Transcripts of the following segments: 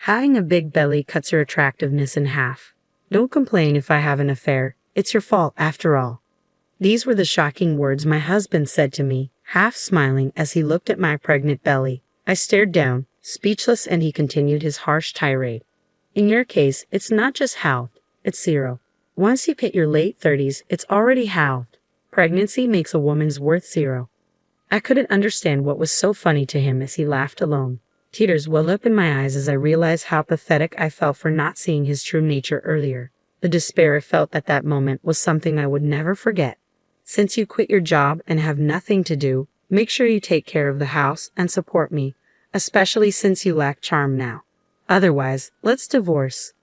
Having a big belly cuts your attractiveness in half. Don't complain if I have an affair. It's your fault after all. These were the shocking words my husband said to me, half smiling as he looked at my pregnant belly. I stared down, speechless, and he continued his harsh tirade. In your case, it's not just halved, it's zero. Once you hit your late 30s, it's already halved. Pregnancy makes a woman's worth zero. I couldn't understand what was so funny to him as he laughed alone. Tears welled up in my eyes as I realized how pathetic I felt for not seeing his true nature earlier. The despair I felt at that moment was something I would never forget. Since you quit your job and have nothing to do, make sure you take care of the house and support me, especially since you lack charm now. Otherwise, let's divorce.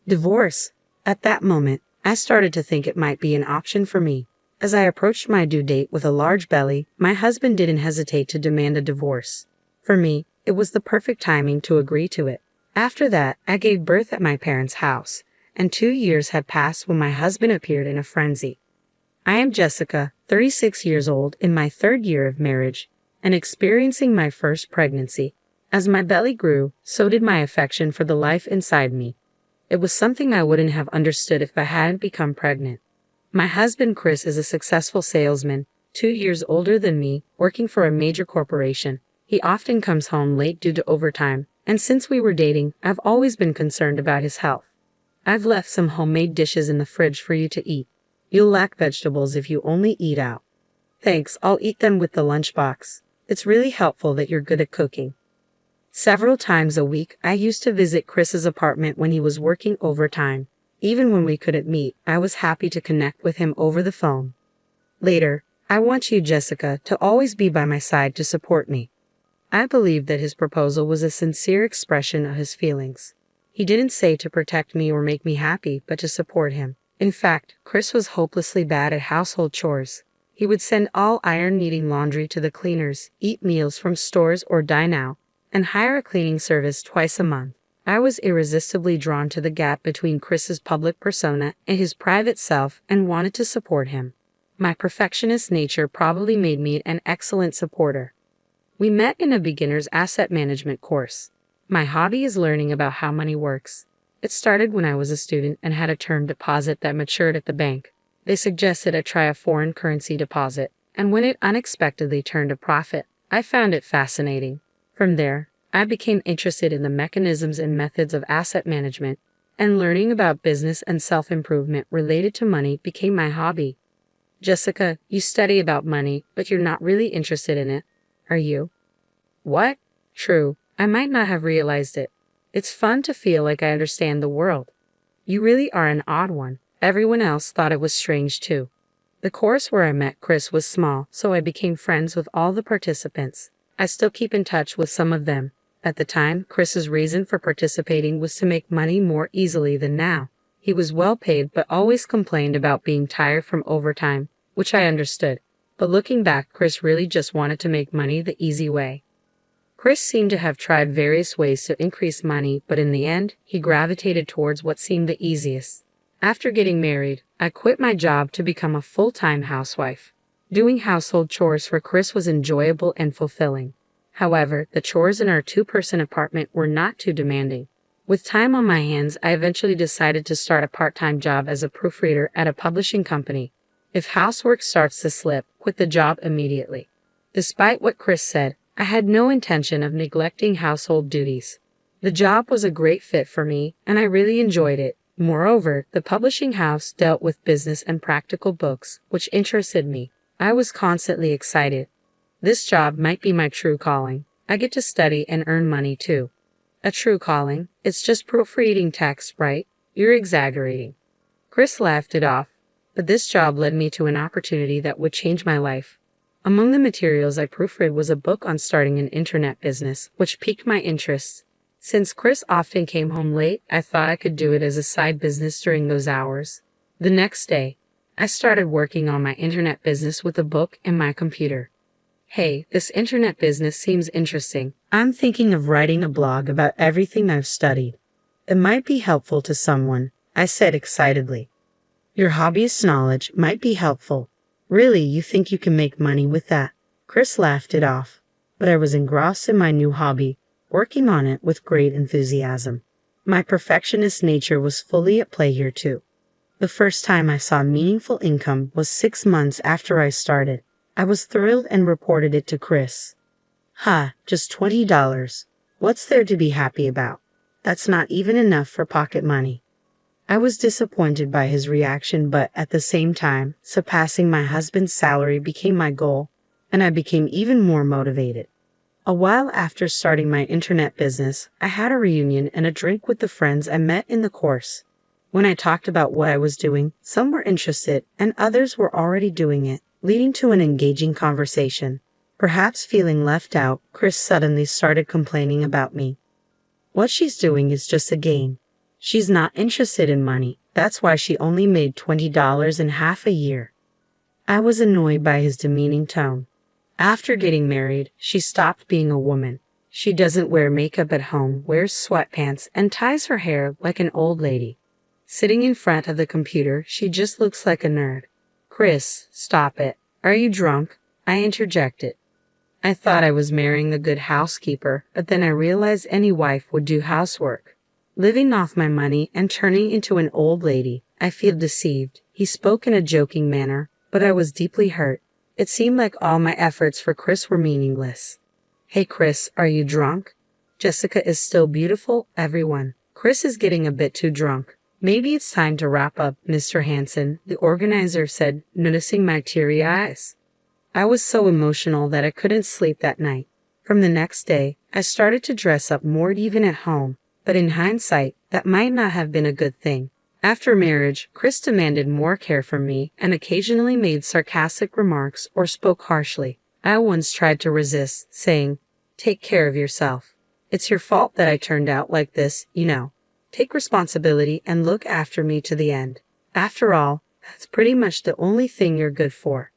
Divorce? At that moment, I started to think it might be an option for me. As I approached my due date with a large belly, my husband didn't hesitate to demand a divorce. For me, it was the perfect timing to agree to it. After that, I gave birth at my parents' house, and 2 years had passed when my husband appeared in a frenzy. I am Jessica, 36 years old, in my 3rd year of marriage, and experiencing my first pregnancy. As my belly grew, so did my affection for the life inside me. It was something I wouldn't have understood if I hadn't become pregnant. My husband Chris is a successful salesman, 2 years older than me, working for a major corporation. He often comes home late due to overtime, and since we were dating, I've always been concerned about his health. I've left some homemade dishes in the fridge for you to eat. You'll lack vegetables if you only eat out. Thanks, I'll eat them with the lunchbox. It's really helpful that you're good at cooking. Several times a week, I used to visit Chris's apartment when he was working overtime. Even when we couldn't meet, I was happy to connect with him over the phone. Later, I want you, Jessica, to always be by my side to support me. I believed that his proposal was a sincere expression of his feelings. He didn't say to protect me or make me happy, but to support him. In fact, Chris was hopelessly bad at household chores. He would send all iron-needing laundry to the cleaners, eat meals from stores or dine out, and hire a cleaning service twice a month. I was irresistibly drawn to the gap between Chris's public persona and his private self and wanted to support him. My perfectionist nature probably made me an excellent supporter. We met in a beginner's asset management course. My hobby is learning about how money works. It started when I was a student and had a term deposit that matured at the bank. They suggested I try a foreign currency deposit, and when it unexpectedly turned a profit, I found it fascinating. From there, I became interested in the mechanisms and methods of asset management, and learning about business and self-improvement related to money became my hobby. Jessica, you study about money, but you're not really interested in it, are you? What? True, I might not have realized it. It's fun to feel like I understand the world. You really are an odd one. Everyone else thought it was strange too. The course where I met Chris was small, so I became friends with all the participants. I still keep in touch with some of them. At the time, Chris's reason for participating was to make money more easily than now. He was well paid but always complained about being tired from overtime, which I understood. But looking back, Chris really just wanted to make money the easy way. Chris seemed to have tried various ways to increase money, but in the end, he gravitated towards what seemed the easiest. After getting married, I quit my job to become a full-time housewife. Doing household chores for Chris was enjoyable and fulfilling. However, the chores in our 2-person apartment were not too demanding. With time on my hands, I eventually decided to start a part-time job as a proofreader at a publishing company. If housework starts to slip, quit the job immediately. Despite what Chris said, I had no intention of neglecting household duties. The job was a great fit for me, and I really enjoyed it. Moreover, the publishing house dealt with business and practical books, which interested me. I was constantly excited. This job might be my true calling. I get to study and earn money too. A true calling? It's just proofreading text, right? You're exaggerating. Chris laughed it off, but this job led me to an opportunity that would change my life. Among the materials I proofread was a book on starting an internet business, which piqued my interest. Since Chris often came home late, I thought I could do it as a side business during those hours. The next day, I started working on my internet business with a book and my computer. Hey, this internet business seems interesting. I'm thinking of writing a blog about everything I've studied. It might be helpful to someone, I said excitedly. Your hobbyist knowledge might be helpful. Really, you think you can make money with that? Chris laughed it off, but I was engrossed in my new hobby, working on it with great enthusiasm. My perfectionist nature was fully at play here too. The first time I saw meaningful income was 6 months after I started. I was thrilled and reported it to Chris. "Ha, just $20. What's there to be happy about? That's not even enough for pocket money." I was disappointed by his reaction, but at the same time, surpassing my husband's salary became my goal, and I became even more motivated. A while after starting my internet business, I had a reunion and a drink with the friends I met in the course. When I talked about what I was doing, some were interested and others were already doing it, leading to an engaging conversation. Perhaps feeling left out, Chris suddenly started complaining about me. "What she's doing is just a game. She's not interested in money. That's why she only made $20 in half a year." I was annoyed by his demeaning tone. After getting married, she stopped being a woman. She doesn't wear makeup at home, wears sweatpants, and ties her hair like an old lady. Sitting in front of the computer, she just looks like a nerd. "Chris, stop it. Are you drunk?" I interjected. I thought I was marrying a good housekeeper, but then I realized any wife would do housework. Living off my money and turning into an old lady, I feel deceived. He spoke in a joking manner, but I was deeply hurt. It seemed like all my efforts for Chris were meaningless. "Hey Chris, are you drunk? Jessica is still beautiful, everyone. Chris is getting a bit too drunk. Maybe it's time to wrap up, Mr. Hanson," the organizer said, noticing my teary eyes. I was so emotional that I couldn't sleep that night. From the next day, I started to dress up more even at home, but in hindsight, that might not have been a good thing. After marriage, Chris demanded more care from me and occasionally made sarcastic remarks or spoke harshly. I once tried to resist, saying, "Take care of yourself. It's your fault that I turned out like this, you know. Take responsibility and look after me to the end. After all, that's pretty much the only thing you're good for."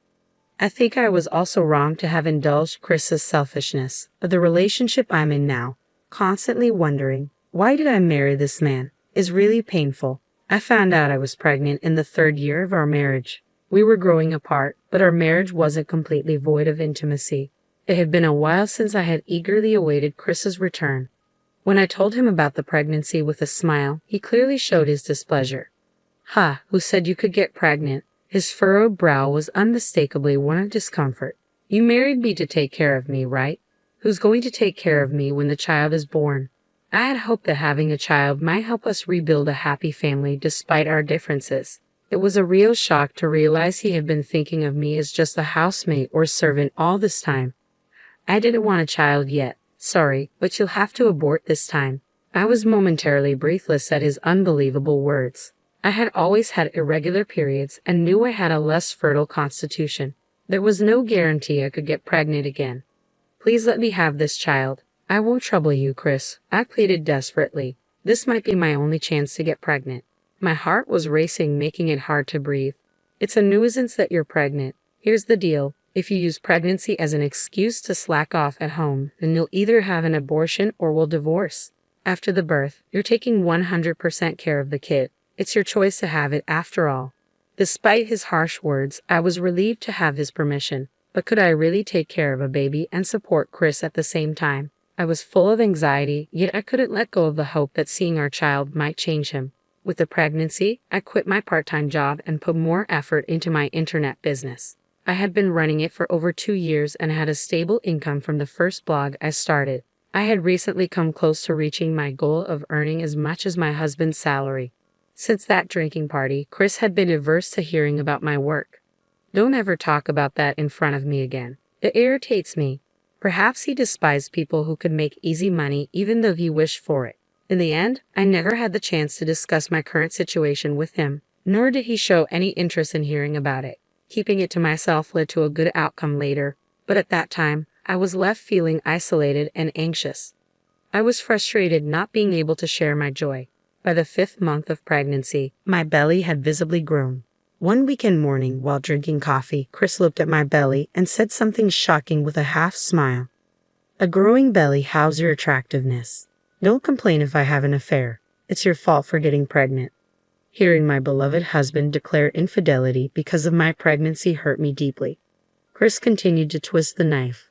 I think I was also wrong to have indulged Chris's selfishness, but the relationship I'm in now, constantly wondering, why did I marry this man, is really painful. I found out I was pregnant in the 3rd year of our marriage. We were growing apart, but our marriage wasn't completely void of intimacy. It had been a while since I had eagerly awaited Chris's return. When I told him about the pregnancy with a smile, he clearly showed his displeasure. "Ha, who said you could get pregnant?" His furrowed brow was unmistakably one of discomfort. "You married me to take care of me, right? Who's going to take care of me when the child is born?" I had hoped that having a child might help us rebuild a happy family despite our differences. It was a real shock to realize he had been thinking of me as just a housemate or servant all this time. "I didn't want a child yet. Sorry, but you'll have to abort this time." I was momentarily breathless at his unbelievable words. I had always had irregular periods and knew I had a less fertile constitution. There was no guarantee I could get pregnant again. "Please let me have this child. I won't trouble you, Chris," I pleaded desperately. This might be my only chance to get pregnant. My heart was racing, making it hard to breathe. "It's a nuisance that you're pregnant. Here's the deal. If you use pregnancy as an excuse to slack off at home, then you'll either have an abortion or we'll divorce. After the birth, you're taking 100% care of the kid. It's your choice to have it after all." Despite his harsh words, I was relieved to have his permission. But could I really take care of a baby and support Chris at the same time? I was full of anxiety, yet I couldn't let go of the hope that seeing our child might change him. With the pregnancy, I quit my part-time job and put more effort into my internet business. I had been running it for over 2 years and had a stable income from the first blog I started. I had recently come close to reaching my goal of earning as much as my husband's salary. Since that drinking party, Chris had been averse to hearing about my work. "Don't ever talk about that in front of me again. It irritates me." Perhaps he despised people who could make easy money even though he wished for it. In the end, I never had the chance to discuss my current situation with him, nor did he show any interest in hearing about it. Keeping it to myself led to a good outcome later, but at that time, I was left feeling isolated and anxious. I was frustrated not being able to share my joy. By the 5th month of pregnancy, my belly had visibly grown. One weekend morning, while drinking coffee, Chris looked at my belly and said something shocking with a half smile. "A growing belly hides your attractiveness. Don't complain if I have an affair. It's your fault for getting pregnant." Hearing my beloved husband declare infidelity because of my pregnancy hurt me deeply. Chris continued to twist the knife.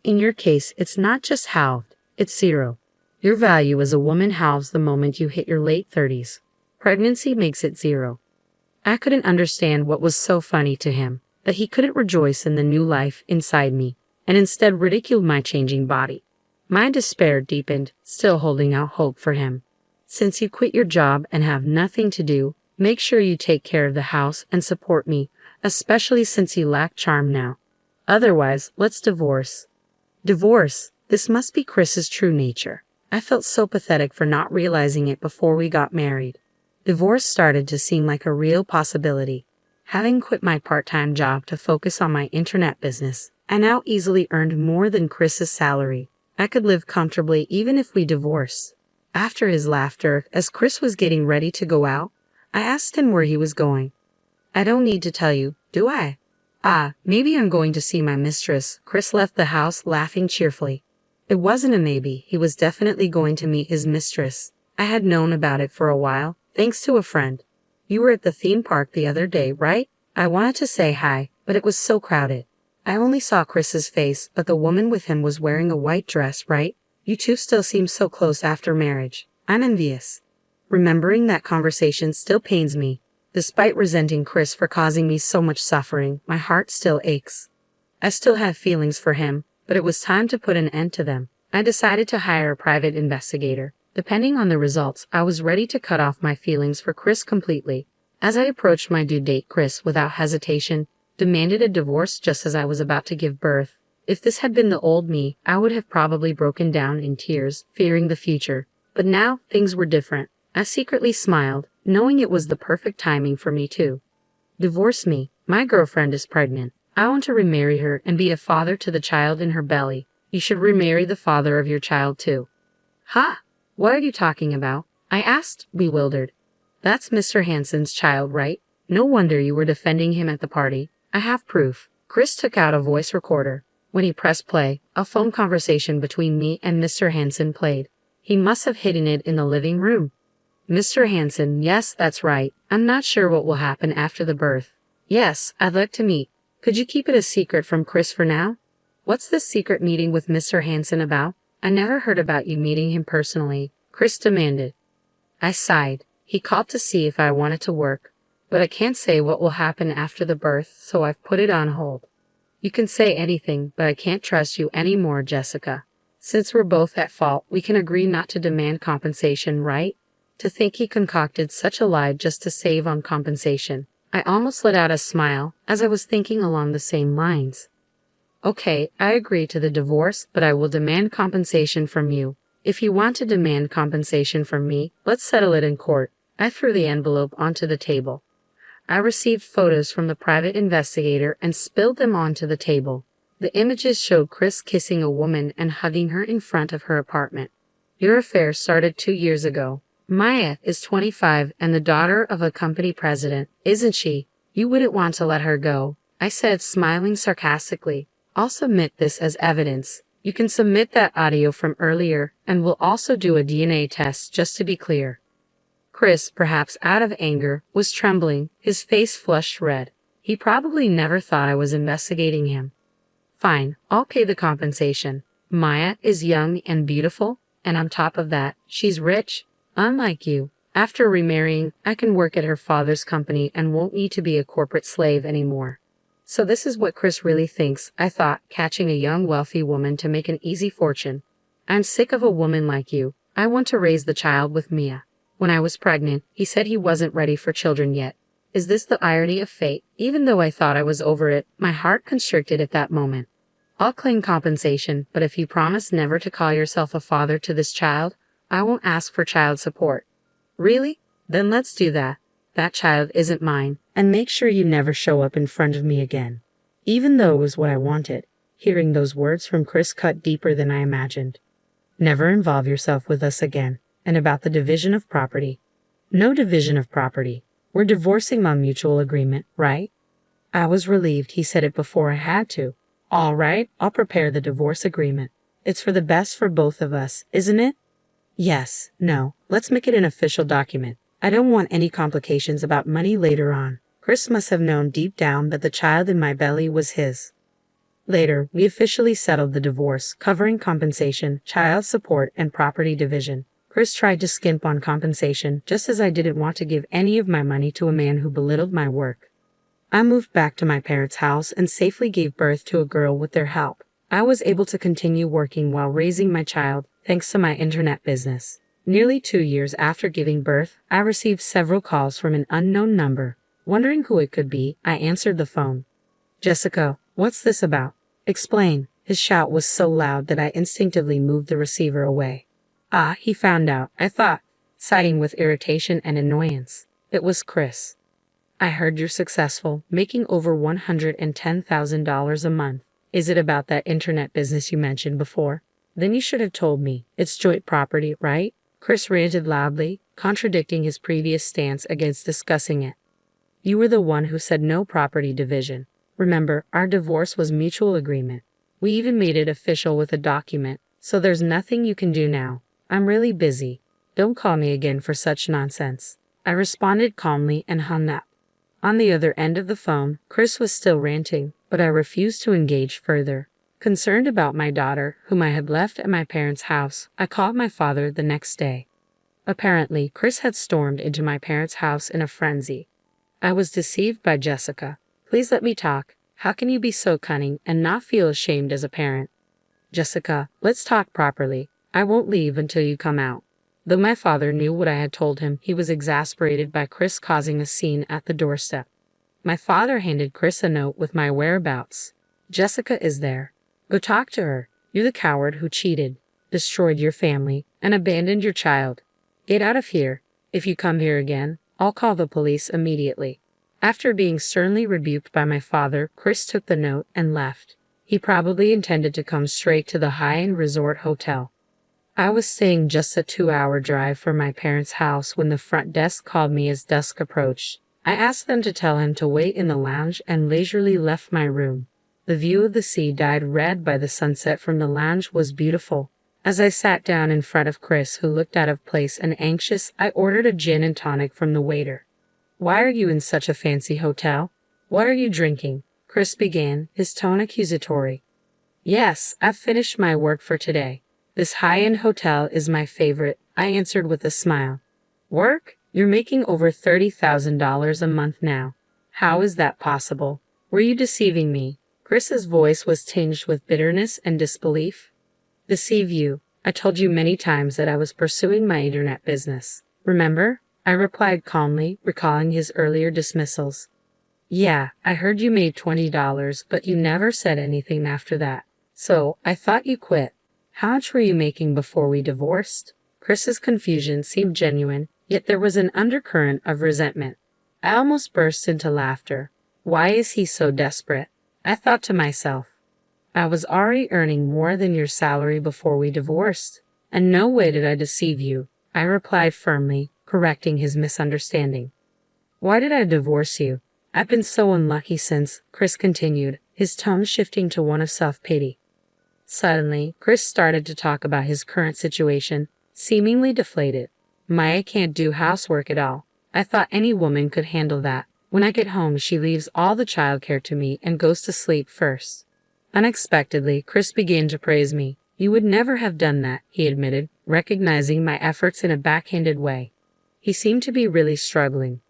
"In your case, it's not just halved, it's 0. Your value as a woman halves the moment you hit your late 30s. Pregnancy makes it zero. I couldn't understand what was so funny to him, that he couldn't rejoice in the new life inside me, and instead ridiculed my changing body. My despair deepened, still holding out hope for him. Since you quit your job and have nothing to do, make sure you take care of the house and support me, especially since you lack charm now. Otherwise, let's divorce. Divorce? This must be Chris's true nature. I felt so pathetic for not realizing it before we got married. Divorce started to seem like a real possibility. Having quit my part-time job to focus on my internet business, I now easily earned more than Chris's salary. I could live comfortably even if we divorce. After his laughter, as Chris was getting ready to go out, I asked him where he was going. I don't need to tell you, do I? Maybe I'm going to see my mistress. Chris left the house laughing cheerfully. It wasn't a maybe, he was definitely going to meet his mistress. I had known about it for a while, thanks to a friend. You were at the theme park the other day, right? I wanted to say hi, but it was so crowded. I only saw Chris's face, but the woman with him was wearing a white dress, right? You two still seem so close after marriage. I'm envious. Remembering that conversation still pains me. Despite resenting Chris for causing me so much suffering, my heart still aches. I still have feelings for him, but it was time to put an end to them. I decided to hire a private investigator. Depending on the results, I was ready to cut off my feelings for Chris completely. As I approached my due date, Chris, without hesitation, demanded a divorce just as I was about to give birth. If this had been the old me, I would have probably broken down in tears, fearing the future. But now, things were different. I secretly smiled, knowing it was the perfect timing for me too. Divorce me. My girlfriend is pregnant. I want to remarry her and be a father to the child in her belly. You should remarry the father of your child too. Ha! What are you talking about? I asked, bewildered. That's Mr. Hansen's child, right? No wonder you were defending him at the party. I have proof. Chris took out a voice recorder. When he pressed play, a phone conversation between me and Mr. Hansen played. He must have hidden it in the living room. Mr. Hansen, yes, that's right. I'm not sure what will happen after the birth. Yes, I'd like to meet. Could you keep it a secret from Chris for now? What's this secret meeting with Mr. Hansen about? I never heard about you meeting him personally, Chris demanded. I sighed. He called to see if I wanted to work, but I can't say what will happen after the birth, so I've put it on hold. You can say anything, but I can't trust you anymore, Jessica. Since we're both at fault, we can agree not to demand compensation, right? To think he concocted such a lie just to save on compensation. I almost let out a smile, as I was thinking along the same lines. Okay, I agree to the divorce, but I will demand compensation from you. If you want to demand compensation from me, let's settle it in court. I threw the envelope onto the table. I received photos from the private investigator and spilled them onto the table. The images showed Chris kissing a woman and hugging her in front of her apartment. Your affair started 2 years ago. Maya is 25 and the daughter of a company president, isn't she? You wouldn't want to let her go, I said, smiling sarcastically. I'll submit this as evidence. You can submit that audio from earlier, and we'll also do a DNA test just to be clear. Chris, perhaps out of anger, was trembling, his face flushed red. He probably never thought I was investigating him. Fine, I'll pay the compensation. Maya is young and beautiful, and on top of that, she's rich. Unlike you, after remarrying, I can work at her father's company and won't need to be a corporate slave anymore. So this is what Chris really thinks, I thought, catching a young wealthy woman to make an easy fortune. I'm sick of a woman like you. I want to raise the child with Mia. When I was pregnant, he said he wasn't ready for children yet. Is this the irony of fate? Even though I thought I was over it, my heart constricted at that moment. I'll claim compensation, but if you promise never to call yourself a father to this child, I won't ask for child support. Really? Then let's do that. That child isn't mine, and make sure you never show up in front of me again. Even though it was what I wanted, hearing those words from Chris cut deeper than I imagined. Never involve yourself with us again. And about the division of property. No division of property. We're divorcing on mutual agreement, right? I was relieved he said it before I had to. All right, I'll prepare the divorce agreement. It's for the best for both of us, isn't it? Yes, no, let's make it an official document. I don't want any complications about money later on. Chris must have known deep down that the child in my belly was his. Later, we officially settled the divorce, covering compensation, child support, and property division. Chris tried to skimp on compensation, just as I didn't want to give any of my money to a man who belittled my work. I moved back to my parents' house and safely gave birth to a girl with their help. I was able to continue working while raising my child, thanks to my internet business. Nearly 2 years after giving birth, I received several calls from an unknown number. Wondering who it could be, I answered the phone. "Jessica, what's this about? Explain." His shout was so loud that I instinctively moved the receiver away. "Ah, he found out," I thought, sighing with irritation and annoyance. It was Chris. "I heard you're successful, making over $110,000 a month. Is it about that internet business you mentioned before? Then you should have told me. It's joint property, right?" Chris ranted loudly, contradicting his previous stance against discussing it. "You were the one who said no property division. Remember, our divorce was mutual agreement. We even made it official with a document, so there's nothing you can do now. I'm really busy. Don't call me again for such nonsense." I responded calmly and hung up. On the other end of the phone, Chris was still ranting, but I refused to engage further. Concerned about my daughter, whom I had left at my parents' house, I called my father the next day. Apparently, Chris had stormed into my parents' house in a frenzy. "I was deceived by Jessica. Please let me talk. How can you be so cunning and not feel ashamed as a parent?" "Jessica, let's talk properly. I won't leave until you come out." Though my father knew what I had told him, he was exasperated by Chris causing a scene at the doorstep. My father handed Chris a note with my whereabouts. "Jessica is there. Go talk to her. You're the coward who cheated, destroyed your family, and abandoned your child. Get out of here. If you come here again, I'll call the police immediately." After being sternly rebuked by my father, Chris took the note and left. He probably intended to come straight to the high-end resort hotel. I was staying just a 2-hour drive from my parents' house when the front desk called me as dusk approached. I asked them to tell him to wait in the lounge and leisurely left my room. The view of the sea dyed red by the sunset from the lounge was beautiful. As I sat down in front of Chris, who looked out of place and anxious, I ordered a gin and tonic from the waiter. "Why are you in such a fancy hotel? What are you drinking?" Chris began, his tone accusatory. "Yes, I've finished my work for today. This high-end hotel is my favorite," I answered with a smile. "Work? You're making over $30,000 a month now. How is that possible? Were you deceiving me?" Chris's voice was tinged with bitterness and disbelief. "Deceive you? I told you many times that I was pursuing my internet business. Remember?" I replied calmly, recalling his earlier dismissals. "Yeah, I heard you made $20, but you never said anything after that. So, I thought you quit. How much were you making before we divorced?" Chris's confusion seemed genuine, yet there was an undercurrent of resentment. I almost burst into laughter. Why is he so desperate? I thought to myself. I was already earning more than your salary before we divorced. And no way did I deceive you, I replied firmly, correcting his misunderstanding. "Why did I divorce you? I've been so unlucky since," Chris continued, his tone shifting to one of self-pity. Suddenly, Chris started to talk about his current situation, seemingly deflated. "Maya can't do housework at all. I thought any woman could handle that. When I get home, she leaves all the childcare to me and goes to sleep first." Unexpectedly, Chris began to praise me. "You would never have done that," he admitted, recognizing my efforts in a backhanded way. He seemed to be really struggling.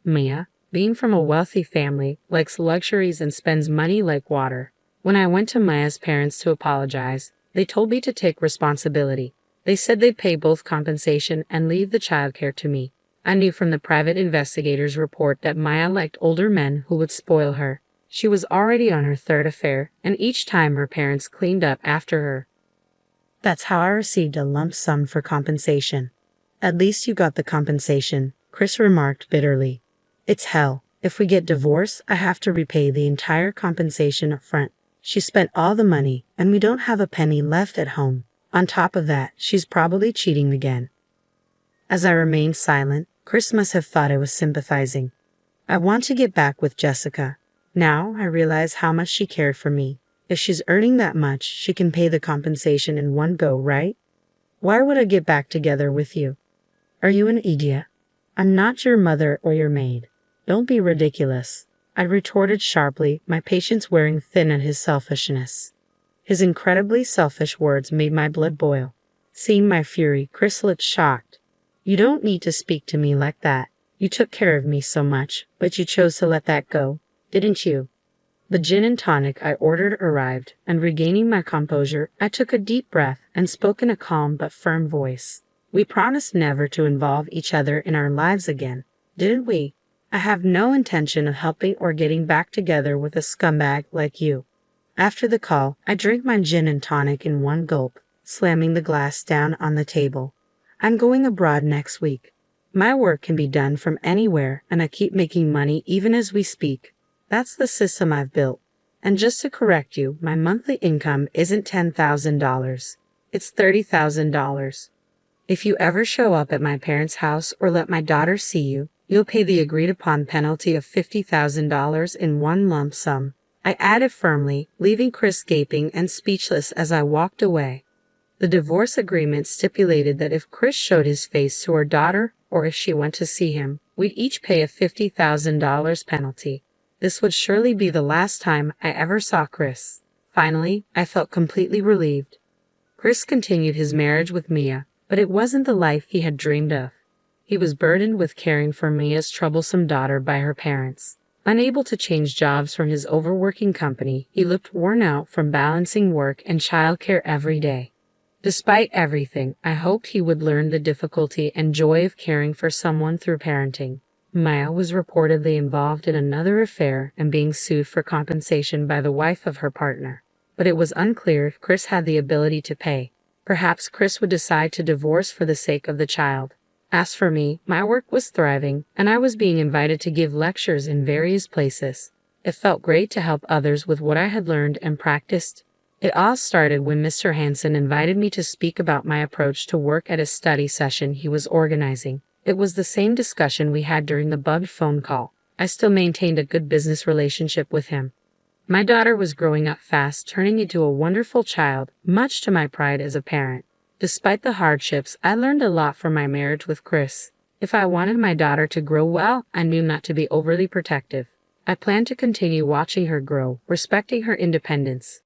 "Maya, being from a wealthy family, likes luxuries and spends money like water. When I went to Maya's parents to apologize, they told me to take responsibility. They said they'd pay both compensation and leave the childcare to me. I knew from the private investigator's report that Maya liked older men who would spoil her. She was already on her third affair, and each time her parents cleaned up after her. That's how I received a lump sum for compensation." "At least you got the compensation," Chris remarked bitterly. "It's hell. If we get divorced, I have to repay the entire compensation up front. She spent all the money, and we don't have a penny left at home. On top of that, she's probably cheating again." As I remained silent, Chris must have thought I was sympathizing. "I want to get back with Jessica. Now I realize how much she cared for me. If she's earning that much, she can pay the compensation in one go, right? Why would I get back together with you? Are you an idiot? I'm not your mother or your maid. Don't be ridiculous. I retorted sharply, my patience wearing thin at his selfishness. His incredibly selfish words made my blood boil. Seeing my fury, Chris looked shocked. You don't need to speak to me like that. You took care of me so much, but you chose to let that go, didn't you? The gin and tonic I ordered arrived, and regaining my composure, I took a deep breath and spoke in a calm but firm voice. We promised never to involve each other in our lives again, didn't we? I have no intention of helping or getting back together with a scumbag like you. After the call, I drank my gin and tonic in one gulp, slamming the glass down on the table. I'm going abroad next week. My work can be done from anywhere, and I keep making money even as we speak. That's the system I've built. And just to correct you, my monthly income isn't $10,000. It's $30,000. If you ever show up at my parents' house or let my daughter see you, you'll pay the agreed-upon penalty of $50,000 in one lump sum. I added firmly, leaving Chris gaping and speechless as I walked away. The divorce agreement stipulated that if Chris showed his face to our daughter or if she went to see him, we'd each pay a $50,000 penalty. This would surely be the last time I ever saw Chris. Finally, I felt completely relieved. Chris continued his marriage with Mia, but it wasn't the life he had dreamed of. He was burdened with caring for Mia's troublesome daughter by her parents. Unable to change jobs from his overworking company, he looked worn out from balancing work and childcare every day. Despite everything, I hoped he would learn the difficulty and joy of caring for someone through parenting. Mia was reportedly involved in another affair and being sued for compensation by the wife of her partner. But it was unclear if Chris had the ability to pay. Perhaps Chris would decide to divorce for the sake of the child. As for me, my work was thriving, and I was being invited to give lectures in various places. It felt great to help others with what I had learned and practiced. It all started when Mr. Hansen invited me to speak about my approach to work at a study session he was organizing. It was the same discussion we had during the bugged phone call. I still maintained a good business relationship with him. My daughter was growing up fast, turning into a wonderful child, much to my pride as a parent. Despite the hardships, I learned a lot from my marriage with Chris. If I wanted my daughter to grow well, I knew not to be overly protective. I planned to continue watching her grow, respecting her independence.